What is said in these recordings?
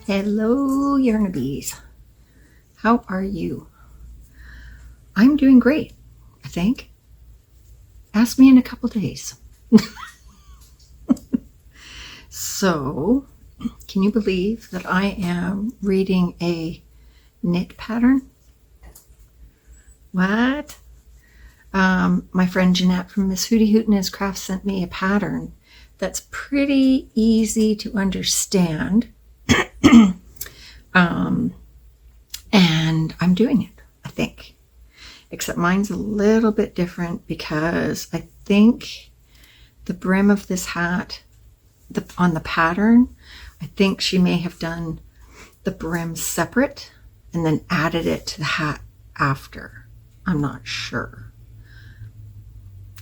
Hello, Yarnabees. How are you? I'm doing great, I think. Ask me in a couple days. So, can you believe that I am reading a knit pattern? What? My friend Jeanette from Miss Hootie Hoot and His Craft sent me a pattern that's pretty easy to understand. And I'm doing it, I think. Except mine's a little bit different because I think the brim of this hat, on the pattern, I think she may have done the brim separate and then added it to the hat after. I'm not sure.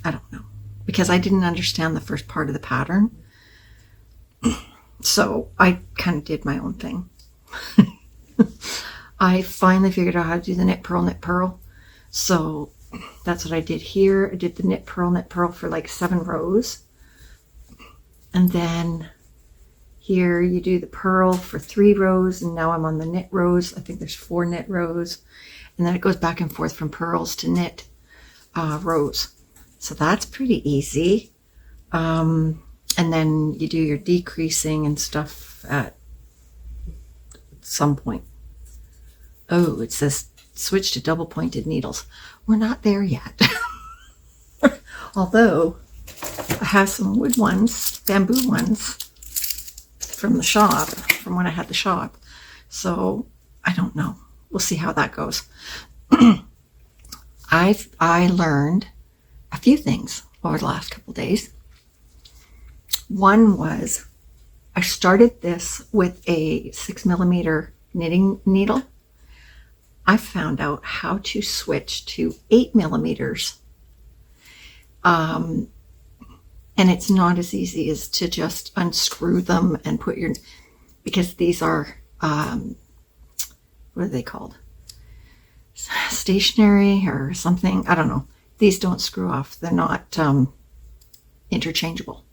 I don't know. Because I didn't understand the first part of the pattern. So I kind of did my own thing. I finally figured out how to do the knit, purl. So that's what I did here. I did the knit, purl for like 7 rows. And then here you do the purl for 3 rows. And now I'm on the knit rows. I think there's 4 knit rows. And then it goes back and forth from purls to knit rows. So that's pretty easy. And then you do your decreasing and stuff at some point. Oh, it says switch to double pointed needles. We're not there yet. Although I have some wood ones, bamboo ones from the shop, from when I had the shop. So I don't know. We'll see how that goes. I learned a few things over the last couple of days. One was I started this with a 6mm knitting needle. I found out how to switch to 8mm. And it's not as easy as to just unscrew them and put your, because these are, what are they called? Stationary or something. I don't know. These don't screw off. They're not interchangeable.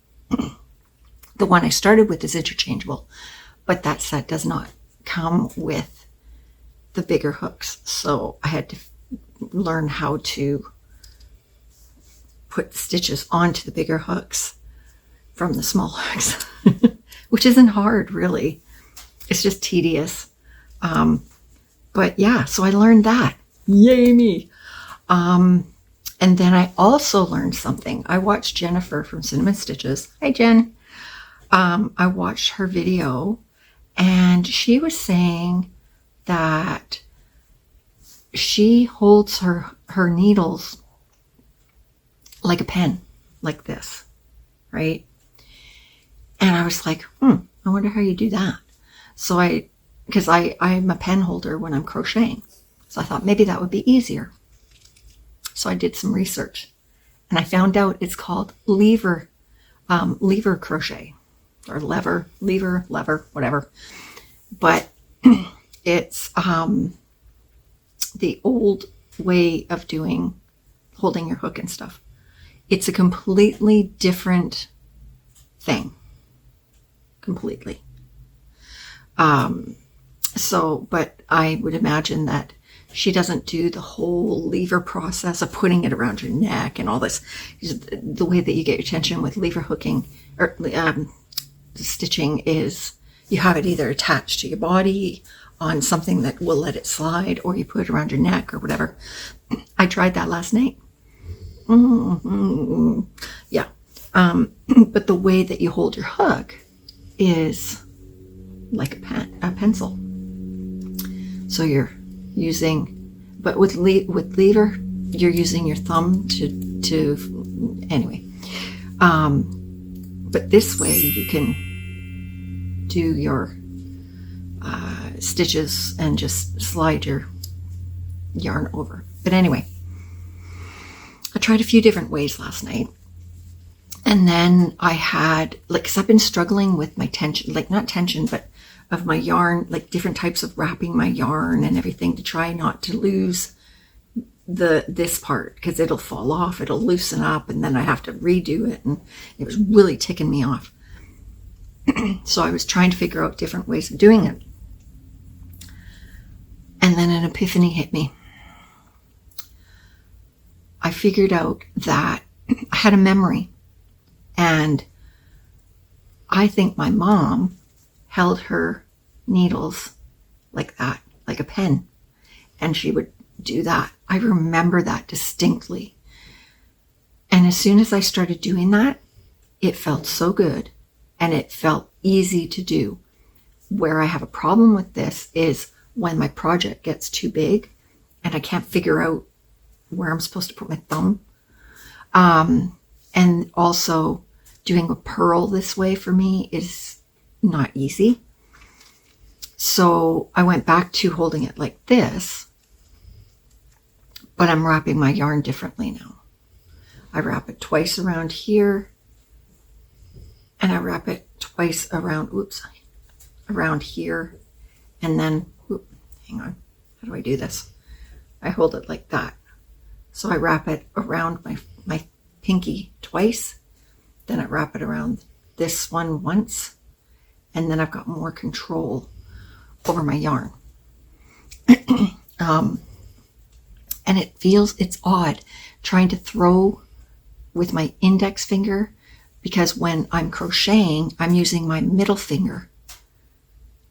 The one I started with is interchangeable, but that set does not come with the bigger hooks. So I had to learn how to put stitches onto the bigger hooks from the small hooks, which isn't hard really. It's just tedious. But yeah, so I learned that. Yay me. And then I also learned something. I watched Jennifer from Cinnamon Stitches. Hi, Jen. I watched her video and she was saying that she holds her needles like a pen, like this, right? And I was like, I wonder how you do that. So because I'm a pen holder when I'm crocheting. So I thought maybe that would be easier. So I did some research and I found out it's called lever crochet or lever, whatever. But it's the old way of holding your hook and stuff. It's a completely different thing. Completely. But I would imagine that she doesn't do the whole lever process of putting it around your neck and all this. The way that you get your tension with lever hooking or stitching is you have it either attached to your body on something that will let it slide, or you put it around your neck or whatever. I tried that last night. Yeah. But the way that you hold your hook is like a pencil. So you're using, but with lever, you're using your thumb to anyway. But this way you can do your stitches and just slide your yarn over. But anyway, I tried a few different ways last night. And then I had, because I've been struggling with my tension, not tension, but of my yarn, like different types of wrapping my yarn and everything to try not to lose this part, because it'll fall off, it'll loosen up, and then I have to redo it, and it was really ticking me off. So I was trying to figure out different ways of doing it. And then an epiphany hit me. I figured out that I had a memory, and I think my mom held her needles like that, like a pen, and she would do that. I remember that distinctly. And as soon as I started doing that, it felt so good and it felt easy to do. Where I have a problem with this is when my project gets too big and I can't figure out where I'm supposed to put my thumb. And also doing a purl this way for me is not easy. So I went back to holding it like this, but I'm wrapping my yarn differently now. I wrap it twice around here, and I wrap it twice around, around here, and then, hang on, how do I do this? I hold it like that. So I wrap it around my pinky twice, then I wrap it around this one once, and then I've got more control over my yarn. And it's odd trying to throw with my index finger, because when I'm crocheting, I'm using my middle finger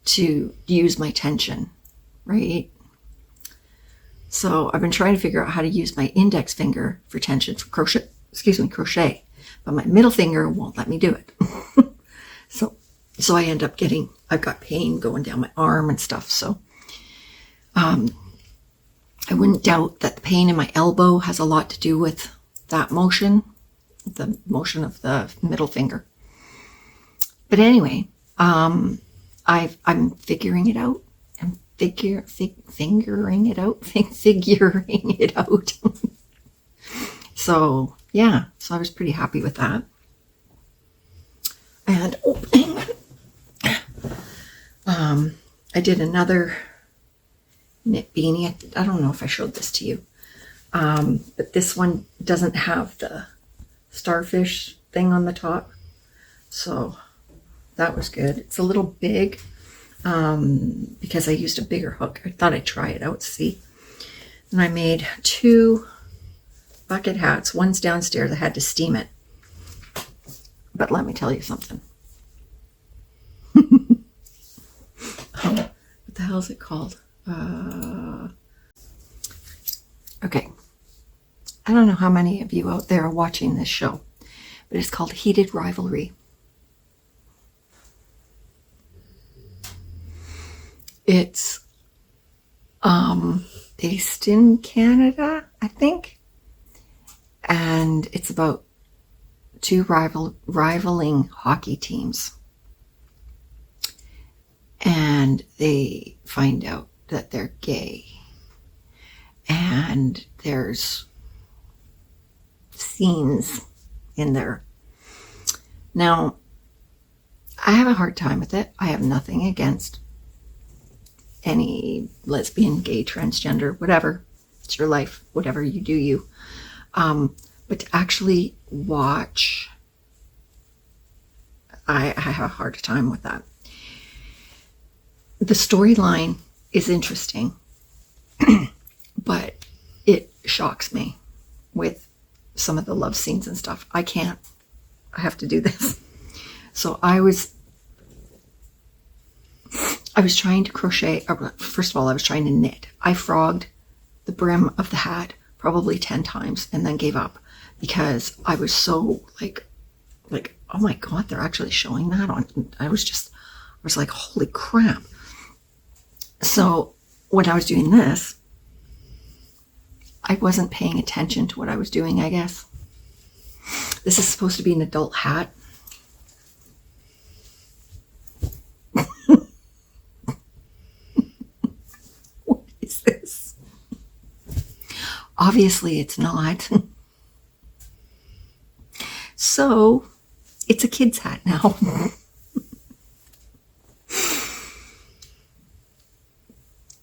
to use my tension, right? So I've been trying to figure out how to use my index finger for tension for crochet, but my middle finger won't let me do it. So I end up I've got pain going down my arm and stuff. So I wouldn't doubt that the pain in my elbow has a lot to do with that motion, the motion of the middle finger. But anyway, I'm figuring it out. I'm figuring it out. So yeah, so I was pretty happy with that. And I did another knit beanie. I don't know if I showed this to you, but this one doesn't have the starfish thing on the top, so that was good. It's a little big because I used a bigger hook. I thought I'd try it out to see. And I made 2 bucket hats. One's downstairs. I had to steam it, but let me tell you something. What the hell is it called? Okay. I don't know how many of you out there are watching this show, but it's called Heated Rivalry. It's based in Canada, I think, and it's about 2 rivaling hockey teams, and they find out that they're gay, and there's scenes in there. Now, I have a hard time with it. I have nothing against any lesbian, gay, transgender, whatever. It's your life, whatever you do, you. But to actually watch, I have a hard time with that. The storyline is interesting, but it shocks me with some of the love scenes and stuff. I have to do this. So I was trying to crochet. First of all, I was trying to knit. I frogged the brim of the hat probably 10 times and then gave up because I was so like, oh my God, they're actually showing that on. I was like, holy crap. So when I was doing this, I wasn't paying attention to what I was doing, I guess. This is supposed to be an adult hat. What is this? Obviously it's not. So it's a kid's hat now.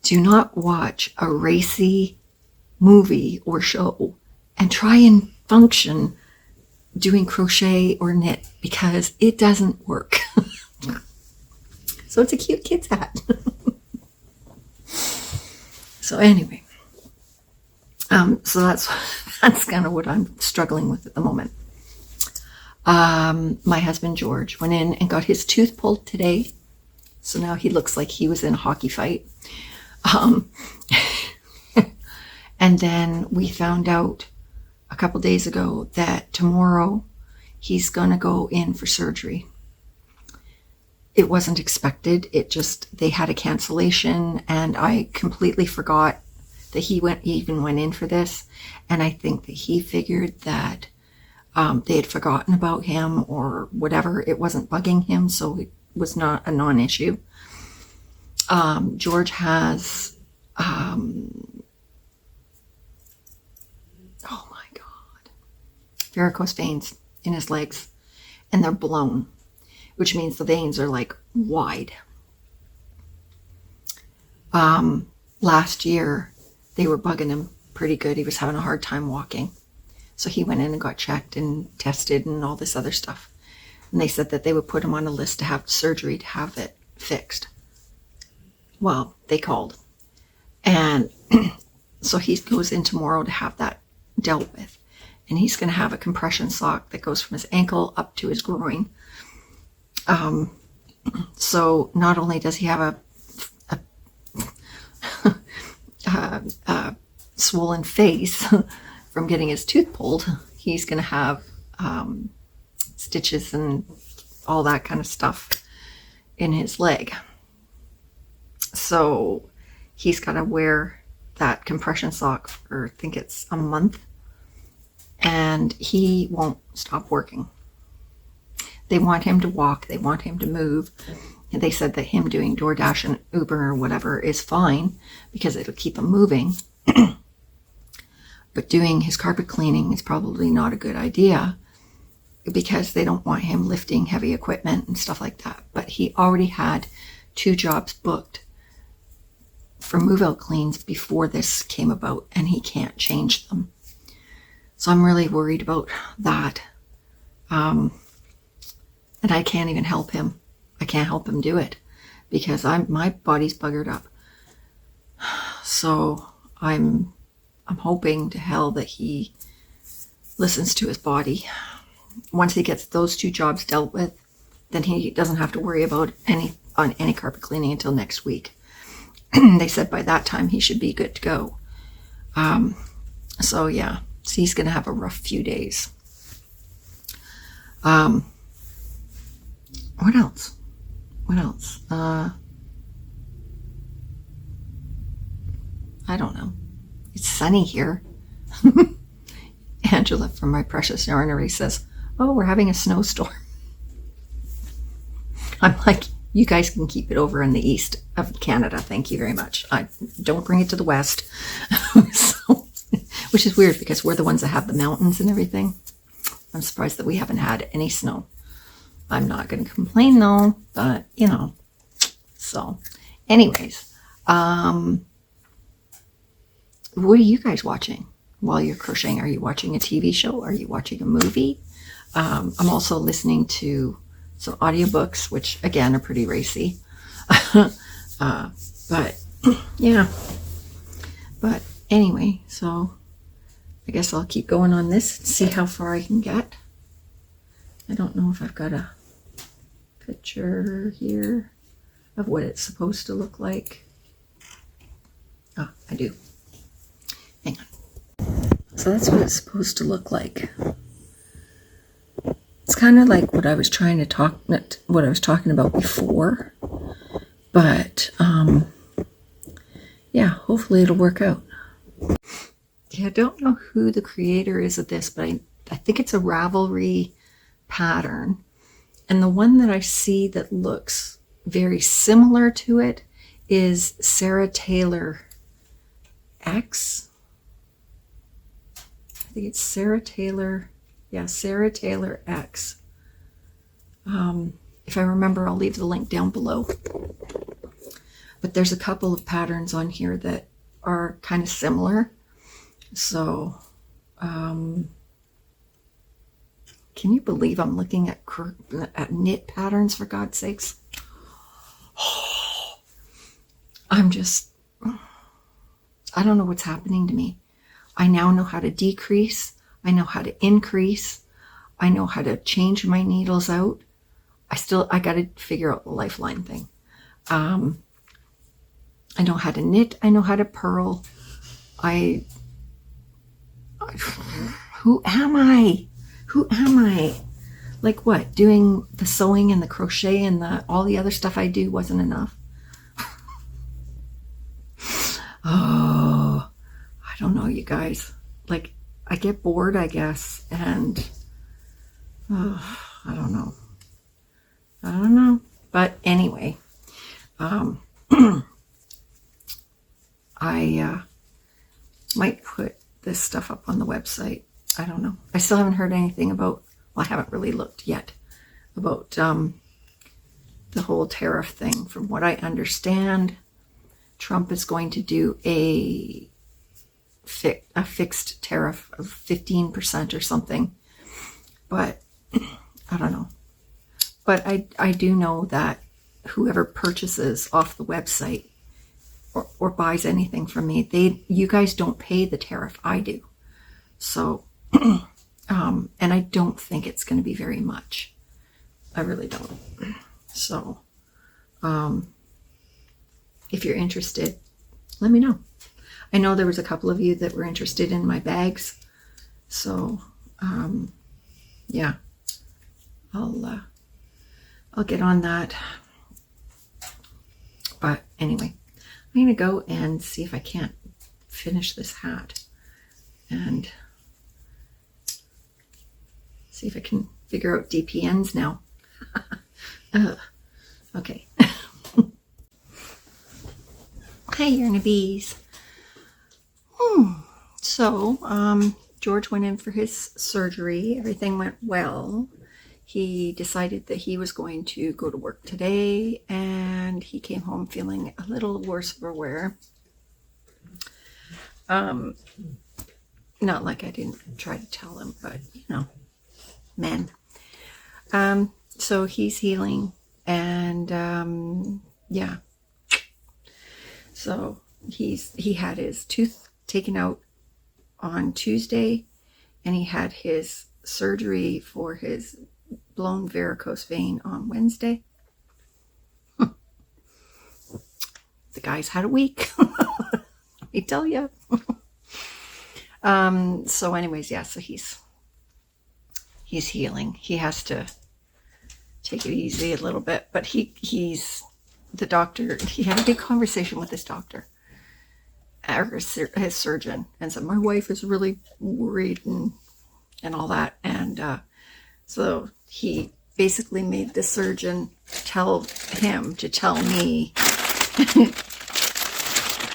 Do not watch a racy movie or show and try and function doing crochet or knit, because it doesn't work. So it's a cute kid's hat. So anyway, so that's kind of what I'm struggling with at the moment. My husband George went in and got his tooth pulled today, so now he looks like he was in a hockey fight. And then we found out a couple days ago that tomorrow he's going to go in for surgery. It wasn't expected. They had a cancellation, and I completely forgot that he even went in for this. And I think that he figured that they had forgotten about him or whatever. It wasn't bugging him, so it was not a non-issue. George has, oh my God, varicose veins in his legs, and they're blown, which means the veins are like wide. Last year, they were bugging him pretty good. He was having a hard time walking. So he went in and got checked and tested and all this other stuff. And they said that they would put him on a list to have surgery to have it fixed. Well, they called. And so he goes in tomorrow to have that dealt with. And he's going to have a compression sock that goes from his ankle up to his groin. So not only does he have a swollen face from getting his tooth pulled, he's going to have stitches and all that kind of stuff in his leg. So he's got to wear that compression sock for, I think it's a month, and he won't stop working. They want him to walk, they want him to move. And they said that him doing DoorDash and Uber or whatever is fine because it'll keep him moving. But doing his carpet cleaning is probably not a good idea because they don't want him lifting heavy equipment and stuff like that. But he already had 2 jobs booked for move-out cleans before this came about, and he can't change them. So I'm really worried about that. And I can't even help him. I can't help him do it because my body's buggered up. So I'm hoping to hell that he listens to his body. Once he gets those 2 jobs dealt with, then he doesn't have to worry about any carpet cleaning until next week. They said by that time he should be good to go. So yeah, so he's going to have a rough few days. What else? I don't know. It's sunny here. Angela from My Precious Yarnery says, oh, we're having a snowstorm. I'm like, you guys can keep it over in the east of Canada. Thank you very much. I don't bring it to the west. So, which is weird because we're the ones that have the mountains and everything. I'm surprised that we haven't had any snow. I'm not going to complain though, but you know. So anyways, what are you guys watching while you're crocheting? Are you watching a TV show? Are you watching a movie? I'm also listening to some audiobooks, which again are pretty racy. But yeah. But anyway, so I guess I'll keep going on this and see how far I can get. I don't know if I've got a picture here of what it's supposed to look like. Oh, I do. Hang on. So that's what it's supposed to look like. It's kind of like what I was talking about before, but yeah, hopefully it'll work out. Yeah, I don't know who the creator is of this, but I think it's a Ravelry pattern, and the one that I see that looks very similar to it is Sarah Taylor X. I think it's Sarah Taylor. Yeah, Sarah Taylor X. If I remember, I'll leave the link down below. But there's a couple of patterns on here that are kind of similar. So, can you believe I'm looking at knit patterns, for God's sakes? I don't know what's happening to me. I now know how to decrease. I know how to increase. I know how to change my needles out. I got to figure out the lifeline thing. I know how to knit. I know how to purl. Who am I? Who am I? Like what? Doing the sewing and the crochet and all the other stuff I do wasn't enough? Oh, I don't know, you guys. Like, I get bored, I guess, and I don't know. I don't know. But anyway, I might put this stuff up on the website. I don't know. I still haven't heard anything about, well, I haven't really looked yet about the whole tariff thing. From what I understand, Trump is going to do a fixed tariff of 15% or something. But I don't know. But I do know that whoever purchases off the website or buys anything from me, you guys don't pay the tariff. I do. So, and I don't think it's going to be very much. I really don't. So, if you're interested, let me know. I know there was a couple of you that were interested in my bags. So, yeah, I'll get on that. But anyway, I'm going to go and see if I can't finish this hat and see if I can figure out DPNs now. Okay. Hi, Yarn Bees. So, George went in for his surgery. Everything went well. He decided that he was going to go to work today, and he came home feeling a little worse for wear. Not like I didn't try to tell him, but you know, men. So he's healing, and yeah. So he had his tooth taken out on Tuesday, and he had his surgery for his blown varicose vein on Wednesday. The guy's had a week. Let me tell you. So anyways, yeah, so he's healing. He has to take it easy a little bit, but he's the doctor. He had a big conversation with his doctor, or his surgeon, and said, my wife is really worried and all that. And so he basically made the surgeon tell him to tell me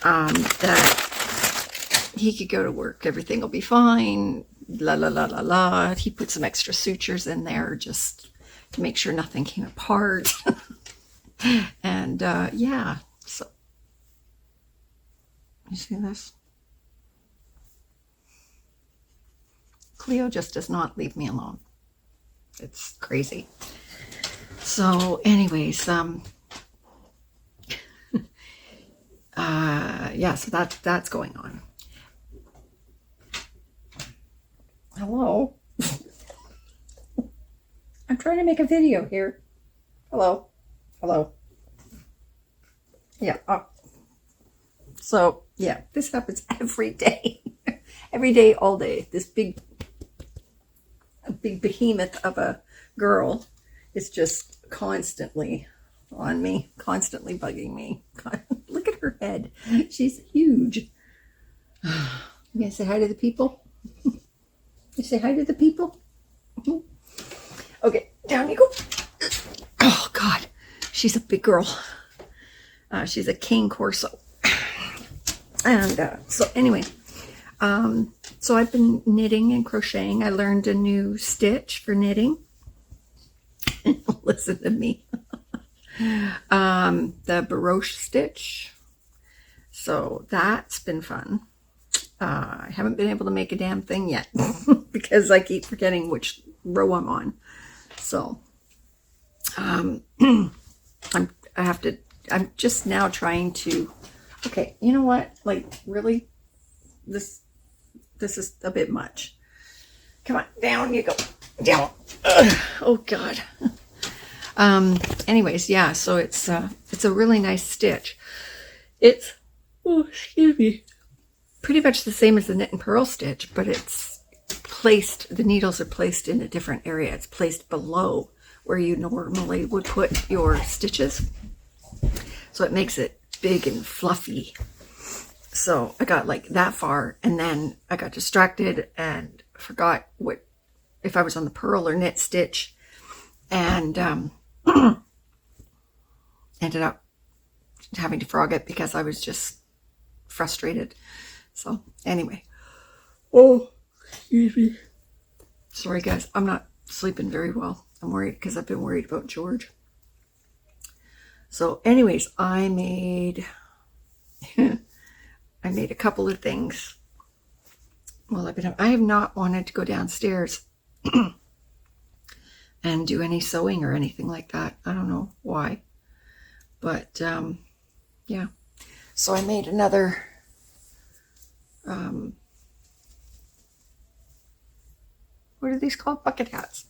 that he could go to work, everything will be fine, la la la la la. He put some extra sutures in there just to make sure nothing came apart. And yeah, so you see this? Cleo just does not leave me alone. It's crazy. So anyways, yeah, so that's going on. Hello. I'm trying to make a video here. Hello. Yeah. So yeah, this happens every day. Every day, all day. This big behemoth of a girl is just constantly on me, constantly bugging me. Look at her head. She's huge. You gonna say hi to the people? You say hi to the people? Okay, down you go. Oh, God. She's a big girl. She's a cane corso. And so anyway, so I've been knitting and crocheting. I learned a new stitch for knitting. Listen to me. The baroche stitch. So that's been fun. I haven't been able to make a damn thing yet because I keep forgetting which row I'm on. So I'm just now trying to, okay, you know what? Like, really? this is a bit much. Come on, down you go. Down. Ugh. Oh God. Anyways, yeah, so it's a really nice stitch. It's, oh, excuse me, pretty much the same as the knit and purl stitch, but it's placed, the needles are placed in a different area. It's placed below where you normally would put your stitches. So it makes it big and fluffy. So I got like that far, and then I got distracted and forgot what, if I was on the purl or knit stitch, and ended up having to frog it because I was just frustrated. So anyway, oh, excuse me. Sorry guys, I'm not sleeping very well. I'm worried because I've been worried about George. So anyways, I made a couple of things. Well, I have not wanted to go downstairs and do any sewing or anything like that. I don't know why, but yeah. So I made another what are these called? Bucket hats.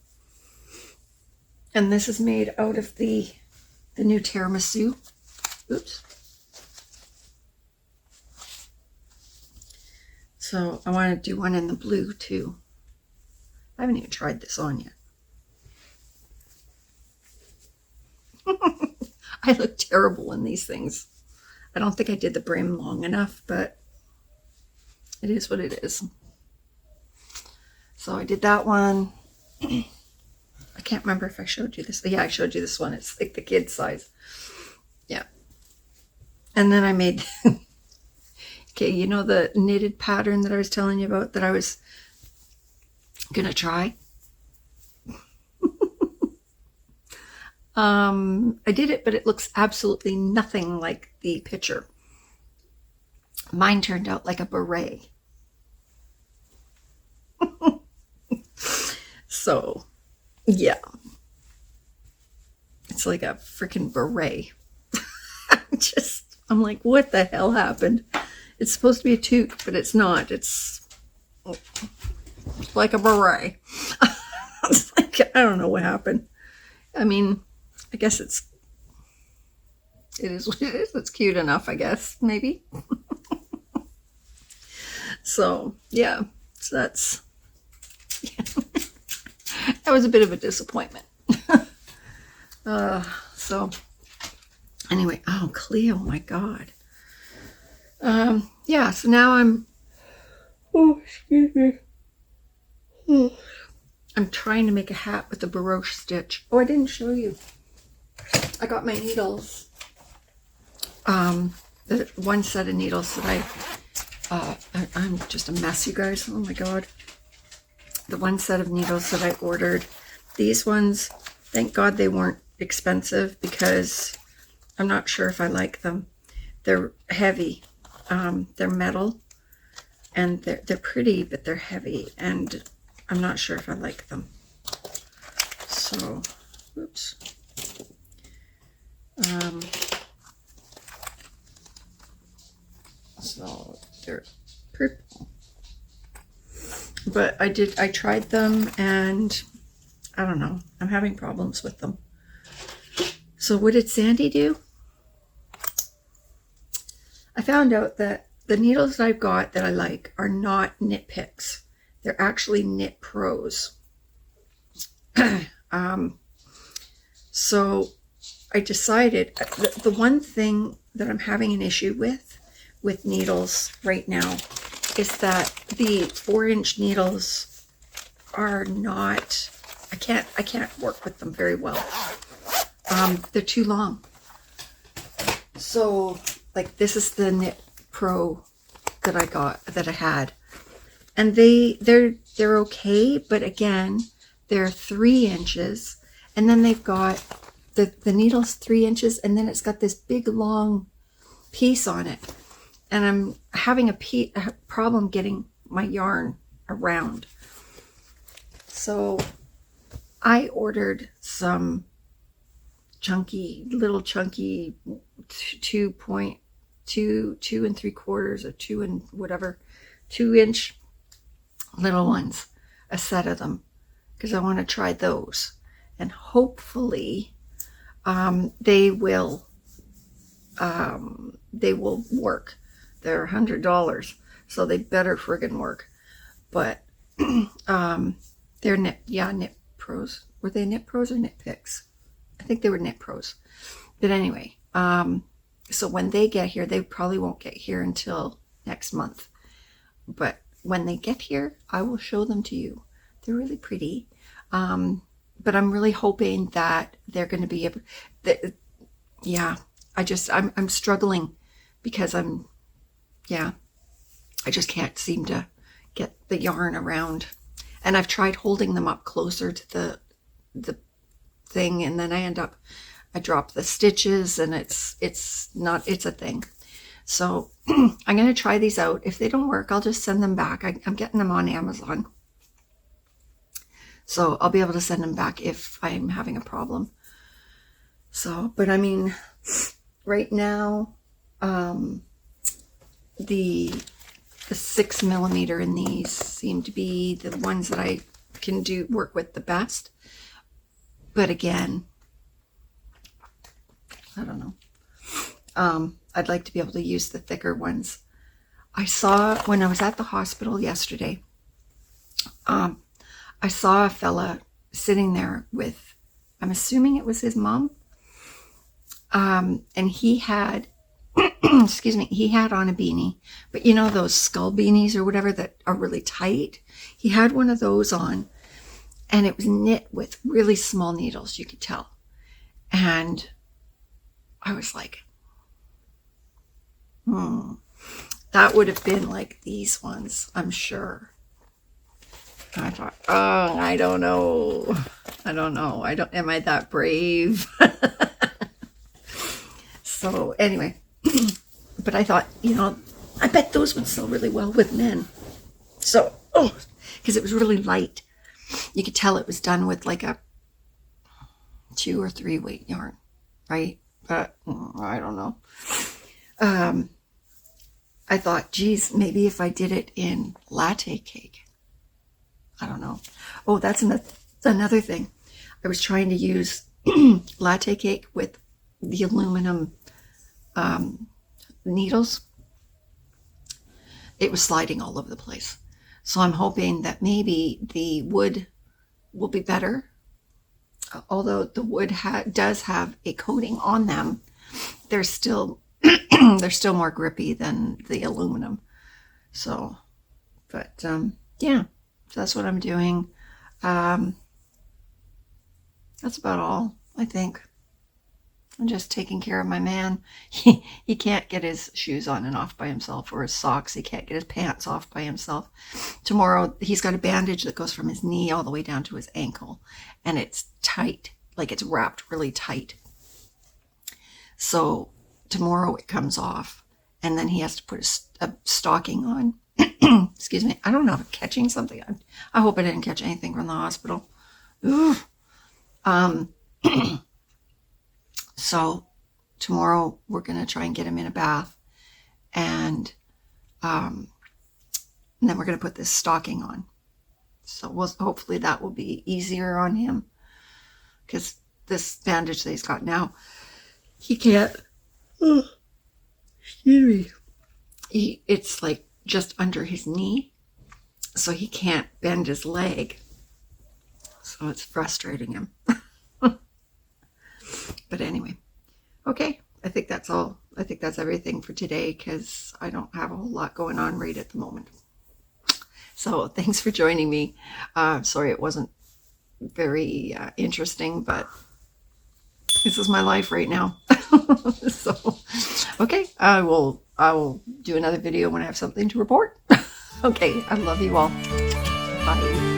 And this is made out of the new tiramisu. Oops. So I want to do one in the blue too. I haven't even tried this on yet. I look terrible in these things. I don't think I did the brim long enough, but it is what it is. So I did that one. I can't remember if I showed you this. Yeah, I showed you this one. It's like the kid size. Yeah. And then I made, okay, you know the knitted pattern that I was telling you about that I was going to try? I did it, but it looks absolutely nothing like the picture. Mine turned out like a beret. So, yeah. It's like a freaking beret. I'm like, what the hell happened? It's supposed to be a toque, but it's not. It's like a beret. It's like, I don't know what happened. I mean, I guess it is what it is. It's cute enough, I guess, maybe. So, yeah. So that's, yeah. That was a bit of a disappointment. So, anyway, oh, Cleo, my God. Yeah, so now I'm, oh, excuse me. I'm trying to make a hat with the baroche stitch. Oh, I didn't show you. I got my needles. The one set of needles that I'm just a mess, you guys. Oh my God. The one set of needles that I ordered. These ones, thank God they weren't expensive because I'm not sure if I like them. They're heavy. They're metal and they're pretty, but they're heavy and I'm not sure if I like them. So, oops. So they're purple. But I tried them and I don't know. I'm having problems with them. So what did Sandy do? I found out that the needles that I've got that I like are not Knit Picks. They're actually Knit Pros. So I decided the one thing that I'm having an issue with needles right now is that the 4-inch needles are not, I can't work with them very well. They're too long. So like this is the Knit Pro that I had. And they're okay, but again, they're 3 inches. And then they've got the needle's 3 inches, and then it's got this big long piece on it. And I'm having a problem getting my yarn around. So I ordered some little chunky 2 and 3/4 or 2 and whatever, 2-inch little ones, a set of them, because I want to try those, and hopefully they will work. They're $100, so they better friggin' work. But they're Knit Pros. Were they Knit Pros or Knit Picks? I think they were Knit Pros. But anyway, so when they get here, they probably won't get here until next month. But when they get here, I will show them to you. They're really pretty. But I'm really hoping that they're going to be able, I'm struggling because I just can't seem to get the yarn around. And I've tried holding them up closer to the thing, and then I drop the stitches, and it's a thing. So I'm going to try these out. If they don't work, I'll just send them back. I'm getting them on Amazon. So I'll be able to send them back if I'm having a problem. So, but I mean, right now, the 6mm in these seem to be the ones that I can work with the best. But again, I don't know. I'd like to be able to use the thicker ones. I saw, when I was at the hospital yesterday, I saw a fella sitting there with, I'm assuming it was his mom. And he had, excuse me, he had on a beanie, but you know, those skull beanies or whatever that are really tight. He had one of those on, and it was knit with really small needles, you could tell. And I was like, that would have been like these ones, I'm sure. And I thought, oh, I don't know. Am I that brave? So anyway, but I thought, you know, I bet those would sell really well with men. So, because it was really light. You could tell it was done with like a 2 or 3 weight yarn, right? But I don't know. I thought, geez, maybe if I did it in latte cake. I don't know. Oh, that's another thing. I was trying to use latte cake with the aluminum needles. It was sliding all over the place. So I'm hoping that maybe the wood will be better. Although the wood does have a coating on them, they're still more grippy than the aluminum. So, but yeah, so that's what I'm doing. That's about all, I think. I'm just taking care of my man. He can't get his shoes on and off by himself, or his socks. He can't get his pants off by himself. Tomorrow, he's got a bandage that goes from his knee all the way down to his ankle. And it's tight, like it's wrapped really tight. So tomorrow it comes off. And then he has to put a stocking on. Excuse me. I don't know if I'm catching something. I hope I didn't catch anything from the hospital. Ooh. So tomorrow we're going to try and get him in a bath, and then we're going to put this stocking on. So hopefully that will be easier on him, because this bandage that he's got now, he can't, excuse me, it's like just under his knee, so he can't bend his leg. So it's frustrating him. But anyway, okay, I think that's all. I think that's everything for today, because I don't have a whole lot going on right at the moment. So thanks for joining me. Sorry it wasn't very interesting, but this is my life right now. So, okay, I will do another video when I have something to report. Okay, I love you all. Bye.